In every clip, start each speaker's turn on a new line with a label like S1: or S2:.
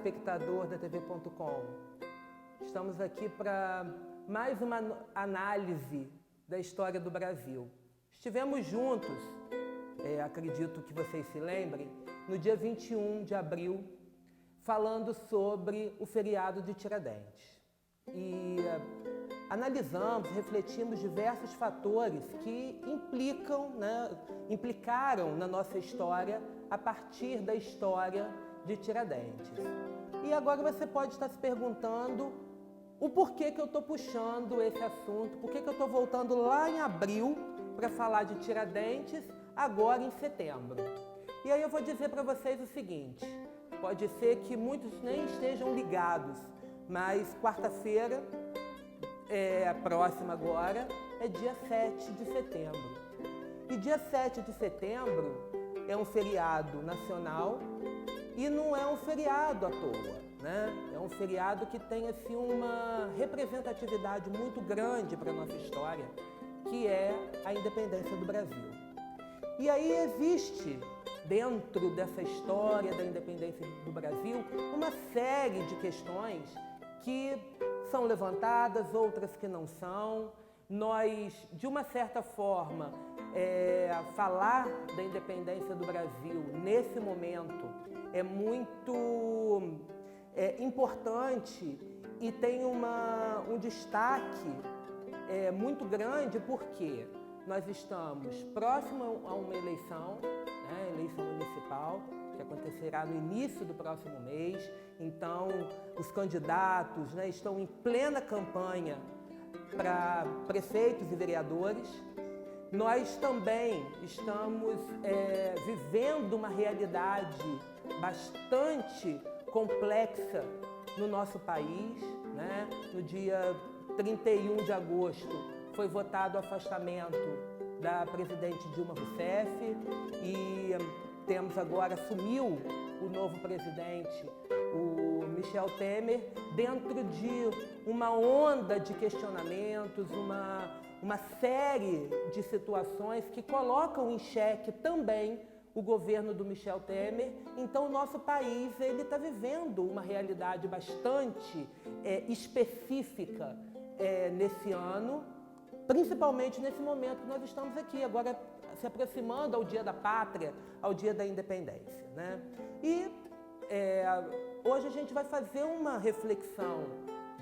S1: espectador da TV.com. Estamos aqui para mais uma análise da história do Brasil. Estivemos juntos, acredito que vocês se lembrem, no dia 21 de abril, falando sobre o feriado de Tiradentes. E analisamos, refletimos diversos fatores que implicaram na nossa história a partir da história de Tiradentes. E agora você pode estar se perguntando o porquê que eu estou puxando esse assunto, por que eu estou voltando lá em abril para falar de Tiradentes, agora em setembro. E aí eu vou dizer para vocês o seguinte, pode ser que muitos nem estejam ligados, mas quarta-feira, a próxima agora, é dia 7 de setembro. E dia 7 de setembro é um feriado nacional e não é um feriado à toa, né? É um feriado que tem assim, uma representatividade muito grande para a nossa história, que é a independência do Brasil. E aí existe, dentro dessa história da independência do Brasil, uma série de questões que são levantadas, outras que não são. Nós, de uma certa forma, falar da independência do Brasil nesse momento é muito importante e tem um destaque muito grande porque nós estamos próximo a uma eleição, eleição municipal, que acontecerá no início do próximo mês. Então, os candidatos estão em plena campanha para prefeitos e vereadores. Nós também estamos vivendo uma realidade bastante complexa no nosso país. No dia 31 de agosto foi votado o afastamento da presidente Dilma Rousseff e temos agora, assumiu o novo presidente, o Michel Temer, dentro de uma onda de questionamentos, uma série de situações que colocam em xeque também o governo do Michel Temer. Então, o nosso país está vivendo uma realidade bastante específica nesse ano, principalmente nesse momento que nós estamos aqui, agora se aproximando ao Dia da Pátria, ao Dia da Independência. E hoje a gente vai fazer uma reflexão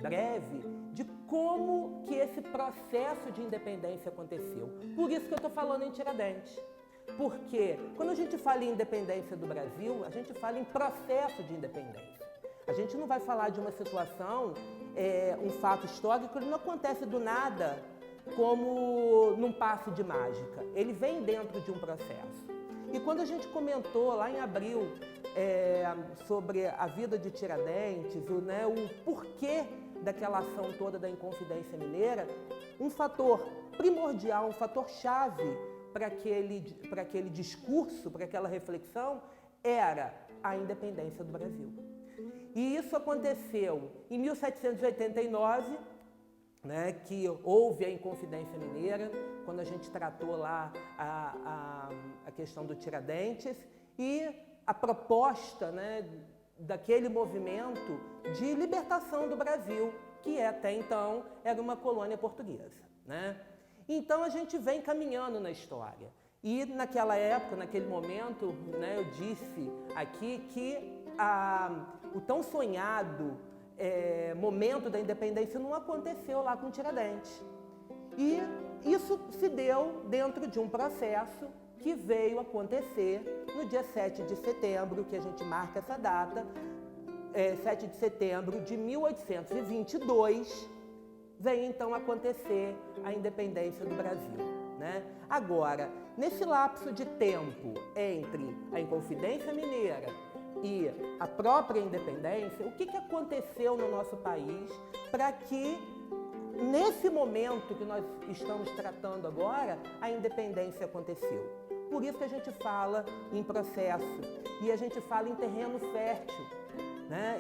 S1: breve de como que esse processo de independência aconteceu. Por isso que eu estou falando em Tiradentes. Porque quando a gente fala em independência do Brasil, a gente fala em processo de independência. A gente não vai falar de uma situação, um fato histórico, ele não acontece do nada, como num passe de mágica. Ele vem dentro de um processo. E quando a gente comentou lá em abril sobre a vida de Tiradentes, o porquê daquela ação toda da Inconfidência Mineira, um fator primordial, um fator chave para aquele discurso, para aquela reflexão, era a independência do Brasil. E isso aconteceu em 1789, que houve a Inconfidência Mineira, quando a gente tratou lá a questão do Tiradentes, e a proposta daquele movimento de libertação do Brasil, que até então era uma colônia portuguesa. Então a gente vem caminhando na história. E naquela época, naquele momento, eu disse aqui que o tão sonhado momento da independência não aconteceu lá com Tiradentes. E isso se deu dentro de um processo que veio acontecer no dia 7 de setembro, que a gente marca essa data, 7 de setembro de 1822, vem então acontecer a independência do Brasil. Agora, nesse lapso de tempo entre a Inconfidência Mineira e a própria independência, o que aconteceu no nosso país para que, nesse momento que nós estamos tratando agora, a independência aconteceu? Por isso que a gente fala em processo e a gente fala em terreno fértil.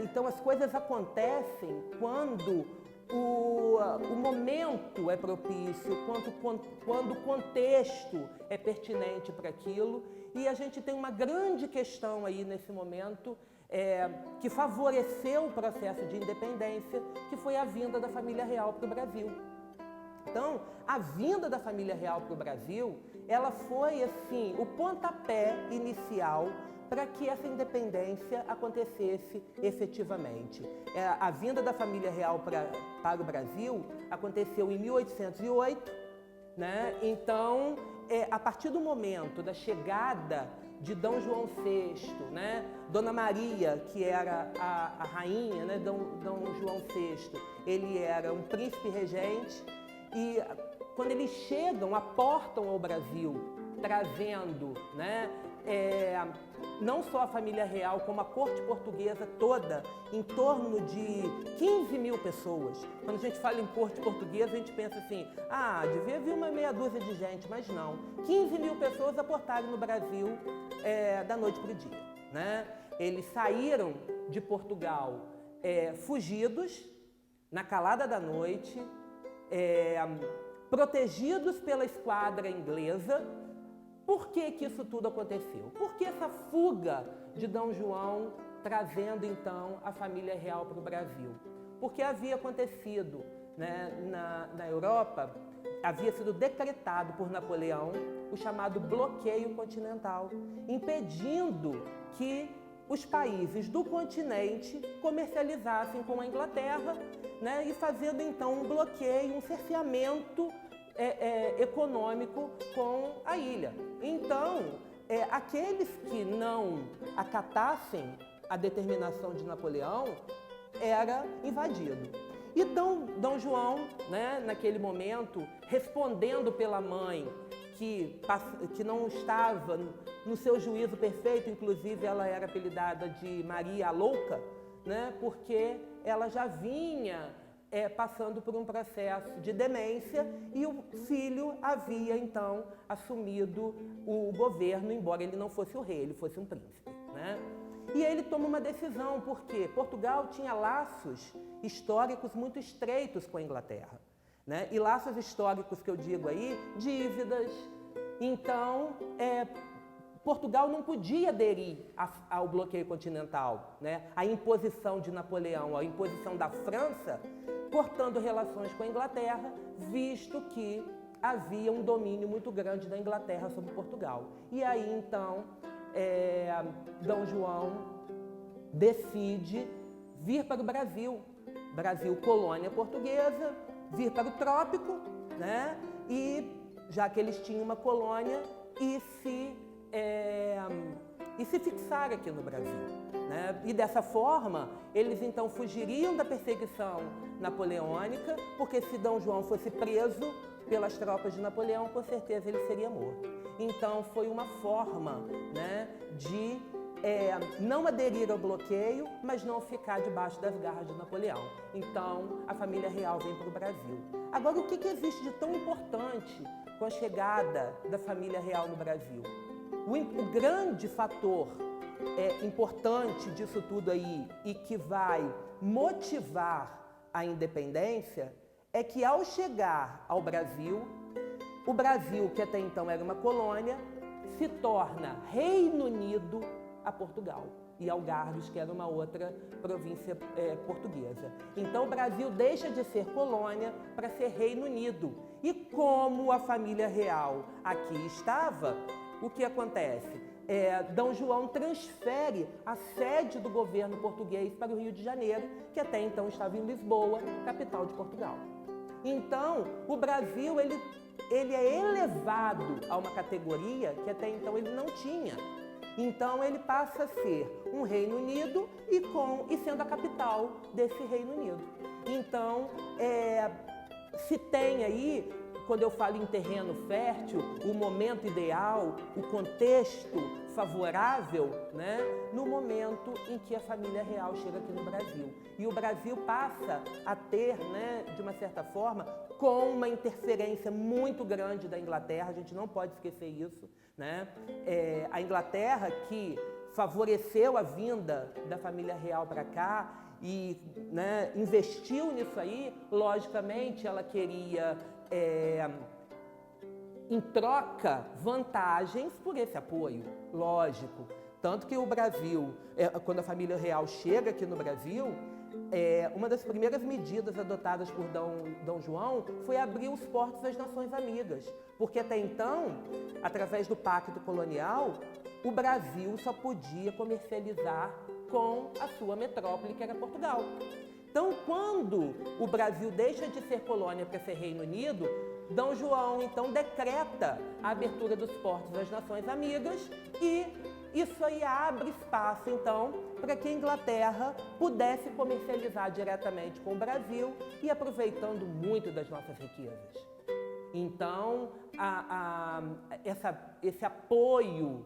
S1: Então, as coisas acontecem quando o momento é propício, quando o contexto é pertinente para aquilo. E a gente tem uma grande questão aí nesse momento que favoreceu o processo de independência, que foi a vinda da família real para o Brasil. Então, a vinda da família real para o Brasil, ela foi, assim, o pontapé inicial para que essa independência acontecesse efetivamente. A vinda da família real para o Brasil aconteceu em 1808, né? Então, a partir do momento da chegada de D. João VI, né? Dona Maria, que era a rainha, né? D. João VI, ele era um príncipe regente, e quando eles chegam, aportam ao Brasil, trazendo, né? Não só a família real, como a corte portuguesa toda, em torno de 15 mil pessoas. Quando a gente fala em corte portuguesa, a gente pensa assim, devia vir uma meia dúzia de gente, mas não. 15 mil pessoas aportaram no Brasil da noite para o dia, né? Eles saíram de Portugal fugidos, na calada da noite, protegidos pela esquadra inglesa. Por que que isso tudo aconteceu? Por que essa fuga de D. João trazendo, então, a família real para o Brasil? Porque havia acontecido, né, na Europa, havia sido decretado por Napoleão o chamado bloqueio continental, impedindo que os países do continente comercializassem com a Inglaterra, né, e fazendo, então, um bloqueio, um cerceamento econômico com a ilha. Então, aqueles que não acatassem a determinação de Napoleão era invadido. E D. João, né, naquele momento, respondendo pela mãe, que não estava no seu juízo perfeito, inclusive ela era apelidada de Maria a Louca, né, porque ela já vinha passando por um processo de demência, e o filho havia, então, assumido o governo, embora ele não fosse o rei, ele fosse um príncipe, né? E ele toma uma decisão, porque Portugal tinha laços históricos muito estreitos com a Inglaterra, né? E laços históricos que eu digo aí, dívidas. Então, Portugal não podia aderir ao bloqueio continental, né? A imposição de Napoleão, a imposição da França, cortando relações com a Inglaterra, visto que havia um domínio muito grande da Inglaterra sobre Portugal. E aí, então, D. João decide vir para o Brasil, colônia portuguesa, vir para o trópico, né? E já que eles tinham uma colônia, e se fixar aqui no Brasil, né? E dessa forma, eles então fugiriam da perseguição napoleônica, porque se D. João fosse preso pelas tropas de Napoleão, com certeza ele seria morto. Então foi uma forma, né, de não aderir ao bloqueio, mas não ficar debaixo das garras de Napoleão. Então a família real vem para o Brasil. Agora, o que existe de tão importante com a chegada da família real no Brasil? O grande fator importante disso tudo aí, e que vai motivar a independência, é que ao chegar ao Brasil, o Brasil, que até então era uma colônia, se torna Reino Unido a Portugal e Algarves, que era uma outra província portuguesa. Então o Brasil deixa de ser colônia para ser Reino Unido. E como a família real aqui estava, o que acontece? D. João transfere a sede do governo português para o Rio de Janeiro, que até então estava em Lisboa, capital de Portugal. Então, o Brasil ele é elevado a uma categoria que até então ele não tinha. Então, ele passa a ser um Reino Unido e sendo a capital desse Reino Unido. Então, se tem aí, quando eu falo em terreno fértil, o momento ideal, o contexto favorável, né, no momento em que a família real chega aqui no Brasil. E o Brasil passa a ter, né, de uma certa forma, com uma interferência muito grande da Inglaterra, a gente não pode esquecer isso, né? A Inglaterra, que favoreceu a vinda da família real para cá e, né, investiu nisso aí, logicamente ela queria, em troca, vantagens por esse apoio, lógico. Tanto que o Brasil, quando a família real chega aqui no Brasil, uma das primeiras medidas adotadas por Dom João foi abrir os portos às nações amigas, porque até então, através do Pacto Colonial, o Brasil só podia comercializar com a sua metrópole, que era Portugal. Então, quando o Brasil deixa de ser colônia para ser Reino Unido, Dom João, então, decreta a abertura dos portos às nações amigas e isso aí abre espaço, então, para que a Inglaterra pudesse comercializar diretamente com o Brasil e aproveitando muito das nossas riquezas. Então, esse apoio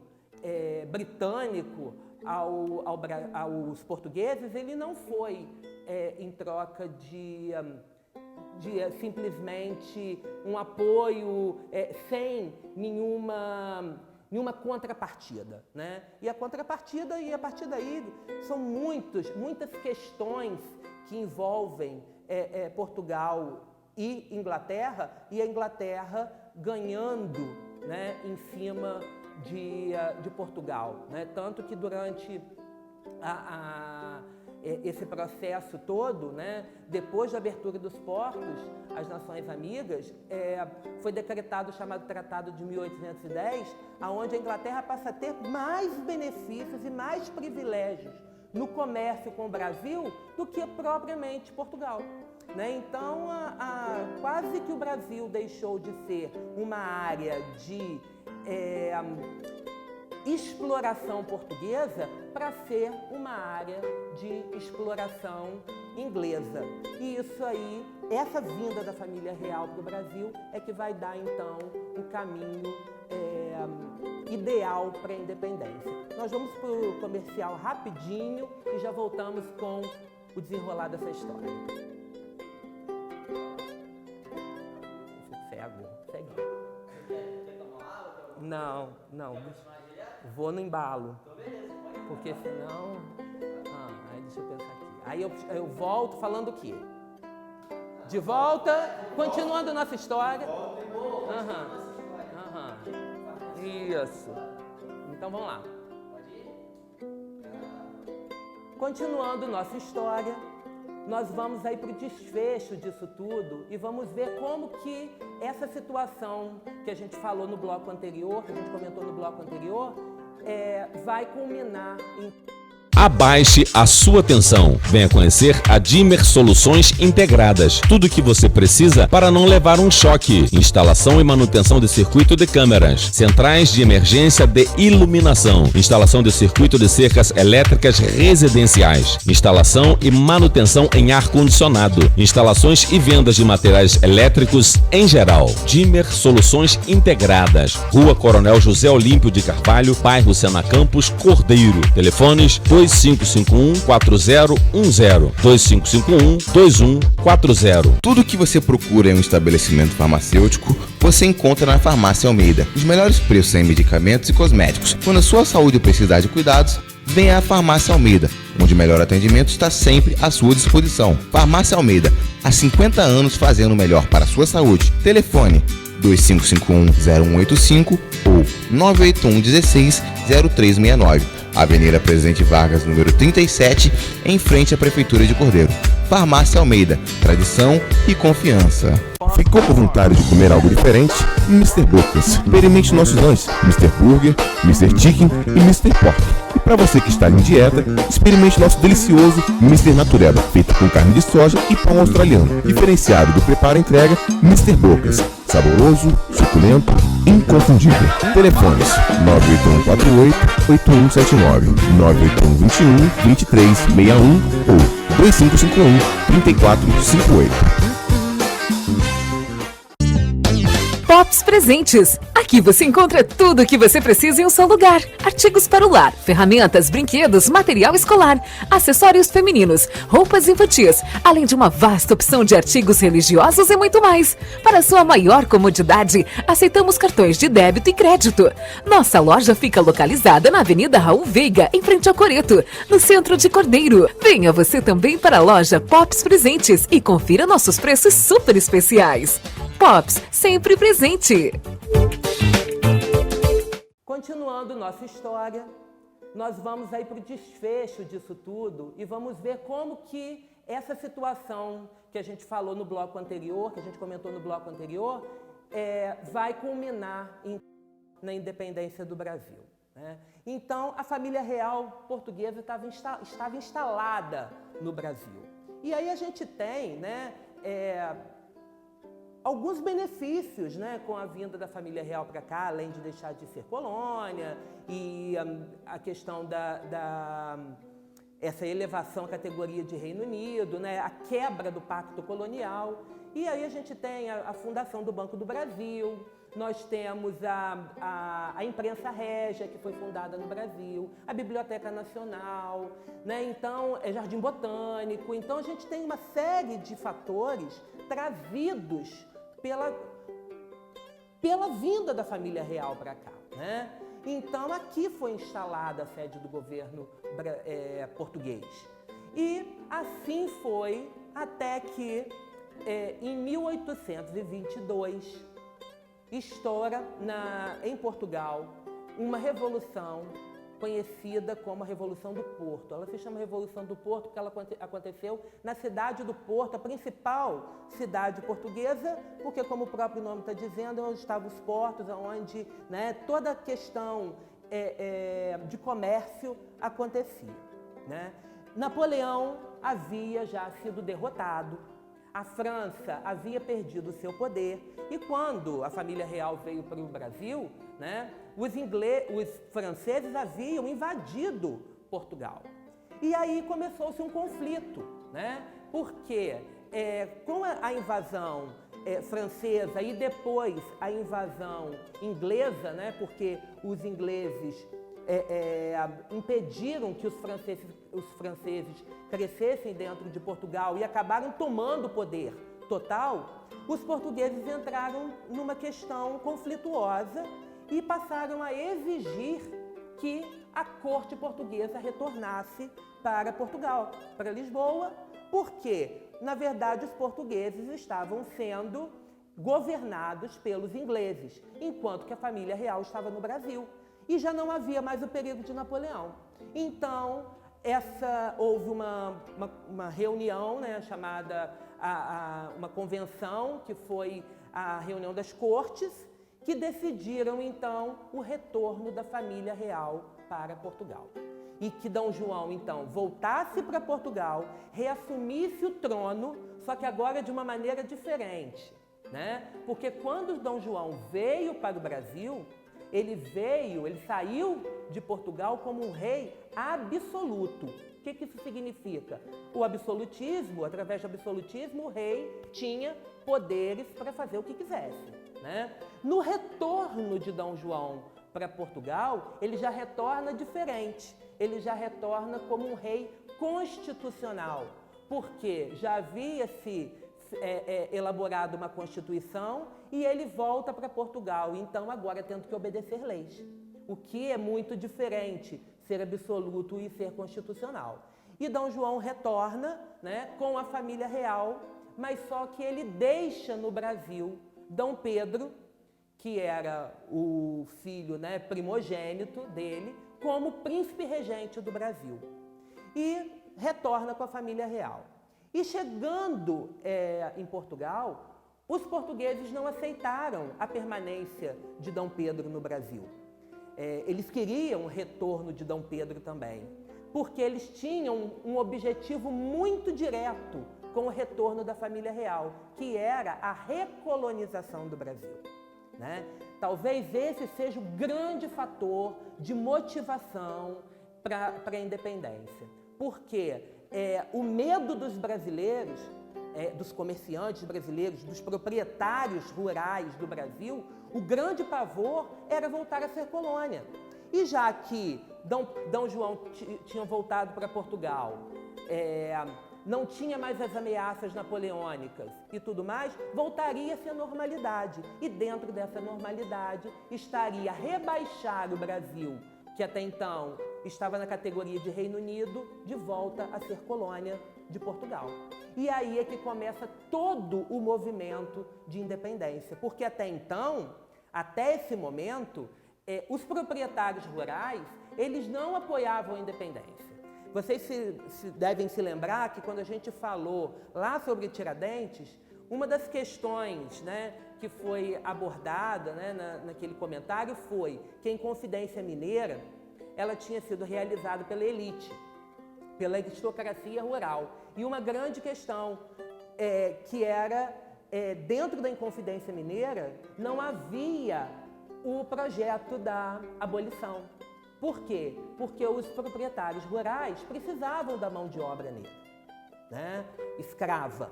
S1: britânico aos portugueses, ele não foi em troca de simplesmente um apoio sem nenhuma contrapartida, né? E a contrapartida, e a partir daí, são muitas questões que envolvem Portugal e Inglaterra, e a Inglaterra ganhando, né, em cima de Portugal, né? Tanto que durante esse processo todo, né, depois da abertura dos portos às nações amigas, foi decretado o chamado Tratado de 1810, onde a Inglaterra passa a ter mais benefícios e mais privilégios no comércio com o Brasil do que propriamente Portugal, né? Então, quase que o Brasil deixou de ser uma área de exploração portuguesa para ser uma área de exploração inglesa. E isso aí, essa vinda da família real para o Brasil é que vai dar, então, o caminho ideal para a independência. Nós vamos para o comercial rapidinho e já voltamos com o desenrolar dessa história. Eu fico cego, ceguinho. Não. Vou no embalo. Porque senão... aí deixa eu pensar aqui. Aí eu volto falando o quê? De volta, continuando nossa história. Isso. Então vamos lá. Continuando nossa história, nós vamos aí para o desfecho disso tudo e vamos ver como que essa situação que a gente falou no bloco anterior, que a gente comentou no bloco anterior, vai culminar em...
S2: Abaixe a sua tensão. Venha conhecer a Dimmer Soluções Integradas. Tudo o que você precisa para não levar um choque. Instalação e manutenção de circuito de câmeras. Centrais de emergência de iluminação. Instalação de circuito de cercas elétricas residenciais. Instalação e manutenção em ar-condicionado. Instalações e vendas de materiais elétricos em geral. Dimmer Soluções Integradas. Rua Coronel José Olímpio de Carvalho, bairro Sena Campos, Cordeiro. Telefones 2551-4010, 2551-2140.
S3: Tudo o que você procura em um estabelecimento farmacêutico, você encontra na Farmácia Almeida. Os melhores preços em medicamentos e cosméticos. Quando a sua saúde precisar de cuidados, venha à Farmácia Almeida, onde o melhor atendimento está sempre à sua disposição. Farmácia Almeida, há 50 anos fazendo o melhor para a sua saúde. Telefone 2551-0185 ou 981-16-0369. Avenida Presidente Vargas, número 37, em frente à Prefeitura de Cordeiro. Farmácia Almeida, tradição e confiança.
S4: Ficou com vontade de comer algo diferente? Mr. Bocas. Experimente nossos lanches, Mr. Burger, Mr. Chicken e Mr. Pork. E para você que está em dieta, experimente nosso delicioso Mr. Natureba, feito com carne de soja e pão australiano. Diferenciado do preparo e entrega, Mr. Bocas. Saboroso, suculento, inconfundível. Telefones 98148-8179, 98121-2361 ou 2551-3458.
S5: Pops Presentes. Aqui você encontra tudo o que você precisa em um só lugar. Artigos para o lar, ferramentas, brinquedos, material escolar, acessórios femininos, roupas infantis, além de uma vasta opção de artigos religiosos e muito mais. Para sua maior comodidade, aceitamos cartões de débito e crédito. Nossa loja fica localizada na Avenida Raul Veiga, em frente ao Coreto, no centro de Cordeiro. Venha você também para a loja Pops Presentes e confira nossos preços super especiais. Pops, sempre presente.
S1: Continuando nossa história, nós vamos aí para o desfecho disso tudo e vamos ver como que essa situação que a gente falou no bloco anterior, que a gente comentou no bloco anterior, vai culminar na independência do Brasil, né? Então, a família real portuguesa estava instalada no Brasil. E aí a gente tem, né, alguns benefícios, né, com a vinda da família real para cá, além de deixar de ser colônia e a questão essa elevação à categoria de Reino Unido, né, a quebra do pacto colonial. E aí a gente tem a fundação do Banco do Brasil, nós temos a imprensa régia, que foi fundada no Brasil, a Biblioteca Nacional, né, então, Jardim Botânico. Então a gente tem uma série de fatores trazidos pela vinda da família real para cá, né? Então, aqui foi instalada a sede do governo português. E assim foi até que, em 1822, estoura em Portugal uma revolução conhecida como a Revolução do Porto. Ela se chama Revolução do Porto porque ela aconteceu na cidade do Porto, a principal cidade portuguesa, porque, como o próprio nome está dizendo, é onde estavam os portos, onde, né, toda a questão de comércio acontecia, né? Napoleão havia já sido derrotado, a França havia perdido o seu poder, e quando a família real veio para o Brasil, né, os franceses haviam invadido Portugal. E aí começou-se um conflito, né, porque com a invasão francesa e depois a invasão inglesa, né, porque os ingleses impediram que os franceses crescessem dentro de Portugal e acabaram tomando o poder total, os portugueses entraram numa questão conflituosa e passaram a exigir que a corte portuguesa retornasse para Portugal, para Lisboa, porque, na verdade, os portugueses estavam sendo governados pelos ingleses, enquanto que a família real estava no Brasil. E já não havia mais o perigo de Napoleão. Então, houve uma reunião, né, chamada uma convenção, que foi a reunião das cortes, que decidiram, então, o retorno da família real para Portugal. E que D. João, então, voltasse para Portugal, reassumisse o trono, só que agora de uma maneira diferente, né? Porque quando D. João veio para o Brasil, ele saiu de Portugal como um rei absoluto. O que isso significa? O absolutismo, através do absolutismo, o rei tinha poderes para fazer o que quisesse, né? No retorno de D. João para Portugal, ele já retorna diferente. Ele já retorna como um rei constitucional, porque já havia se elaborado uma Constituição e ele volta para Portugal, então agora tendo que obedecer leis, o que é muito diferente, ser absoluto e ser constitucional. E D. João retorna, né, com a família real, mas só que ele deixa no Brasil D. Pedro, que era o filho, né, primogênito dele, como príncipe regente do Brasil. E retorna com a família real. E chegando em Portugal, os portugueses não aceitaram a permanência de D. Pedro no Brasil. Eles queriam o retorno de D. Pedro também, porque eles tinham um objetivo muito direto com o retorno da família real, que era a recolonização do Brasil, né? Talvez esse seja o grande fator de motivação para a independência, porque o medo dos brasileiros, dos comerciantes brasileiros, dos proprietários rurais do Brasil, o grande pavor era voltar a ser colônia. E já que D. João tinha voltado para Portugal, não tinha mais as ameaças napoleônicas e tudo mais, voltaria-se à normalidade. E dentro dessa normalidade estaria rebaixar o Brasil, que até então estava na categoria de Reino Unido, de volta a ser colônia de Portugal. E aí é que começa todo o movimento de independência, porque até então, até esse momento, os proprietários rurais, eles não apoiavam a independência. Vocês devem se lembrar que quando a gente falou lá sobre Tiradentes, uma das questões, né, que foi abordada, né, naquele comentário foi que a Inconfidência Mineira ela tinha sido realizada pela elite, pela aristocracia rural. E uma grande questão que era, dentro da Inconfidência Mineira, não havia o projeto da abolição. Por quê? Porque os proprietários rurais precisavam da mão de obra negra, né, escrava.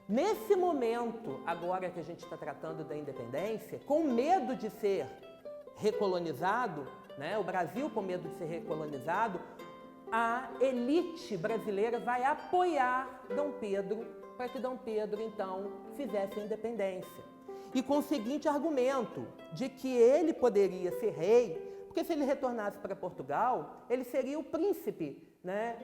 S1: Nesse momento, agora que a gente está tratando da independência, com medo de ser recolonizado, né, o Brasil com medo de ser recolonizado, a elite brasileira vai apoiar Dom Pedro para que Dom Pedro, então, fizesse a independência. E com o seguinte argumento, de que ele poderia ser rei, porque se ele retornasse para Portugal, ele seria o príncipe, né,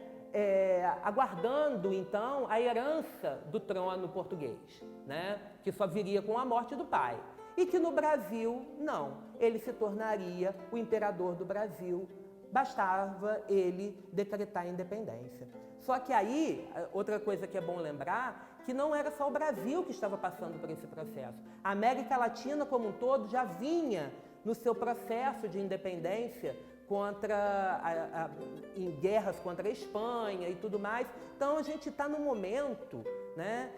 S1: aguardando, então, a herança do trono português, né, que só viria com a morte do pai. E que no Brasil, não, ele se tornaria o imperador do Brasil, bastava ele decretar a independência. Só que aí, outra coisa que é bom lembrar, que não era só o Brasil que estava passando por esse processo. A América Latina como um todo já vinha no seu processo de independência em guerras contra a Espanha e tudo mais. Então a gente está num momento, né,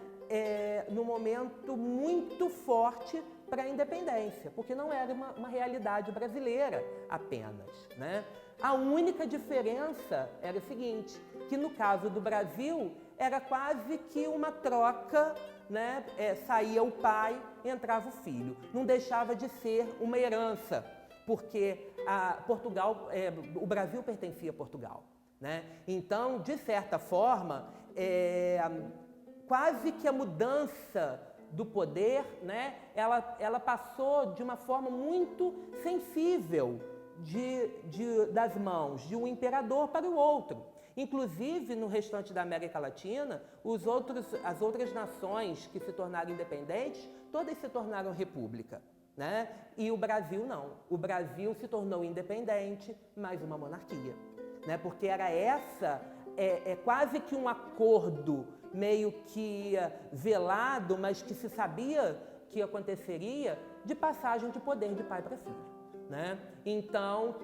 S1: num momento muito forte para a independência, porque não era uma realidade brasileira apenas, né? A única diferença era o seguinte, que no caso do Brasil era quase que uma troca, né? Saía o pai, entrava o filho. Não deixava de ser uma herança, porque o Brasil pertencia a Portugal, né? Então, de certa forma, quase que a mudança do poder, né, ela passou de uma forma muito sensível das mãos de um imperador para o outro. Inclusive, no restante da América Latina, as outras nações que se tornaram independentes, todas se tornaram república, né? E o Brasil não. O Brasil se tornou independente, mas uma monarquia, né? Porque era quase que um acordo meio que velado, mas que se sabia que aconteceria, de passagem de poder de pai para filho, né? Então,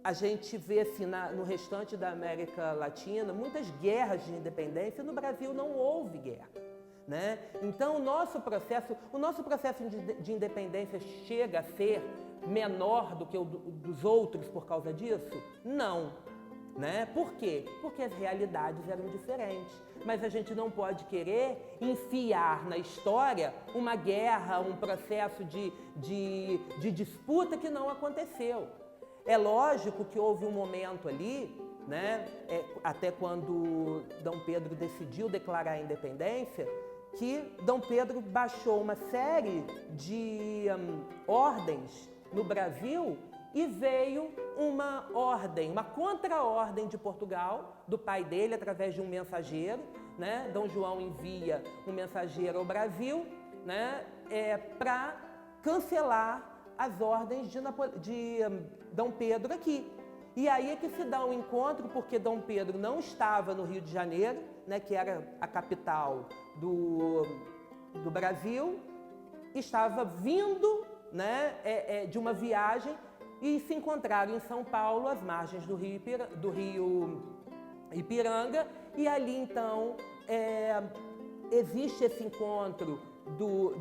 S1: a gente vê assim, no restante da América Latina muitas guerras de independência. No Brasil não houve guerra, né? Então o nosso processo de independência chega a ser menor do que o dos outros por causa disso? Não, né? Por quê? Porque as realidades eram diferentes. Mas a gente não pode querer enfiar na história uma guerra, um processo de disputa que não aconteceu. É lógico que houve um momento ali, né, até quando Dom Pedro decidiu declarar a independência, que Dom Pedro baixou uma série de ordens no Brasil e veio uma contra-ordem de Portugal, do pai dele, através de um mensageiro, né? Dom João envia um mensageiro ao Brasil, né, para cancelar as ordens de Dom Pedro aqui. E aí é que se dá um encontro, porque Dom Pedro não estava no Rio de Janeiro, né, que era a capital do Brasil, estava vindo, né, de uma viagem, e se encontraram em São Paulo, às margens do rio Ipiranga, e ali então existe esse encontro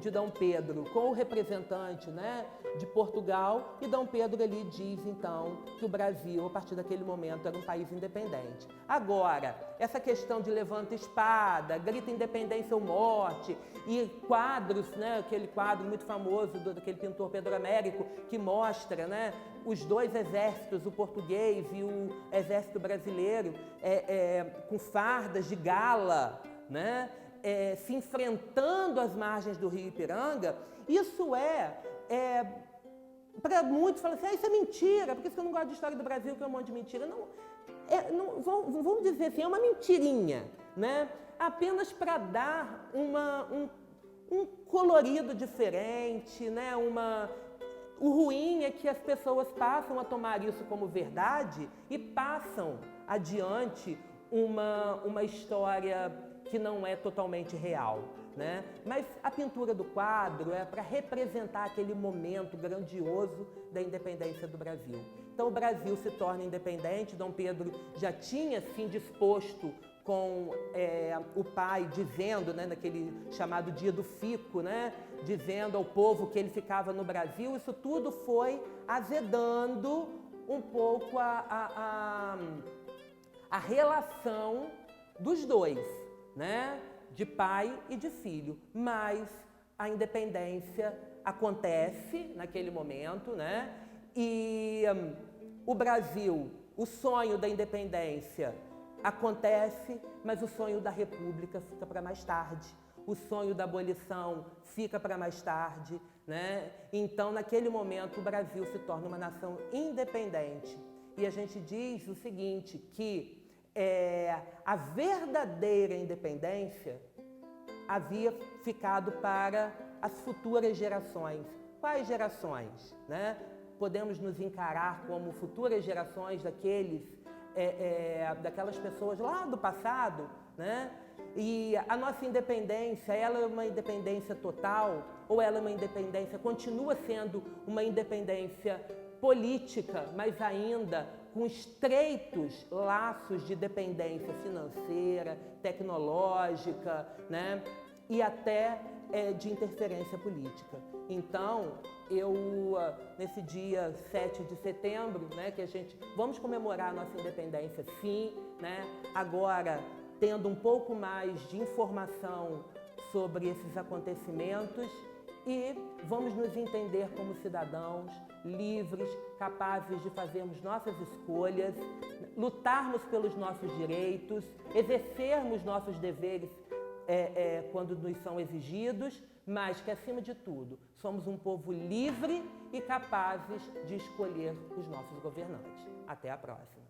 S1: de Dom Pedro com o representante, né, de Portugal, e Dom Pedro ali diz então que o Brasil, a partir daquele momento, era um país independente. Agora, essa questão de levanta espada, grita independência ou morte, e quadros, né, aquele quadro muito famoso daquele pintor Pedro Américo, que mostra, né, os dois exércitos, o português e o exército brasileiro, com fardas de gala, né, se enfrentando às margens do rio Ipiranga. Isso para muitos, falam assim, isso é mentira, porque isso que eu não gosto de história do Brasil, que é um monte de mentira. Vamos dizer assim, é uma mentirinha, né? Apenas para dar um colorido diferente, né? O ruim é que as pessoas passam a tomar isso como verdade e passam adiante uma história que não é totalmente real, né? Mas a pintura do quadro é para representar aquele momento grandioso da independência do Brasil. Então o Brasil se torna independente, Dom Pedro já tinha se indisposto com o pai dizendo, né, naquele chamado dia do fico, né, dizendo ao povo que ele ficava no Brasil. Isso tudo foi azedando um pouco a relação dos dois, né, de pai e de filho. Mas a independência acontece naquele momento, né, e o Brasil, o sonho da independência acontece, mas o sonho da república fica para mais tarde. O sonho da abolição fica para mais tarde, né? Então, naquele momento, o Brasil se torna uma nação independente. E a gente diz o seguinte, que a verdadeira independência havia ficado para as futuras gerações. Quais gerações, né? Podemos nos encarar como futuras gerações daquelas pessoas lá do passado, né? E a nossa independência, ela é uma independência total ou ela é uma independência, continua sendo uma independência política, mas ainda com estreitos laços de dependência financeira, tecnológica, né? E até de interferência política. Então, nesse dia 7 de setembro, né, que vamos comemorar a nossa independência, sim, né? Agora, tendo um pouco mais de informação sobre esses acontecimentos e vamos nos entender como cidadãos livres, capazes de fazermos nossas escolhas, lutarmos pelos nossos direitos, exercermos nossos deveres quando nos são exigidos, mas que, acima de tudo, somos um povo livre e capazes de escolher os nossos governantes. Até a próxima.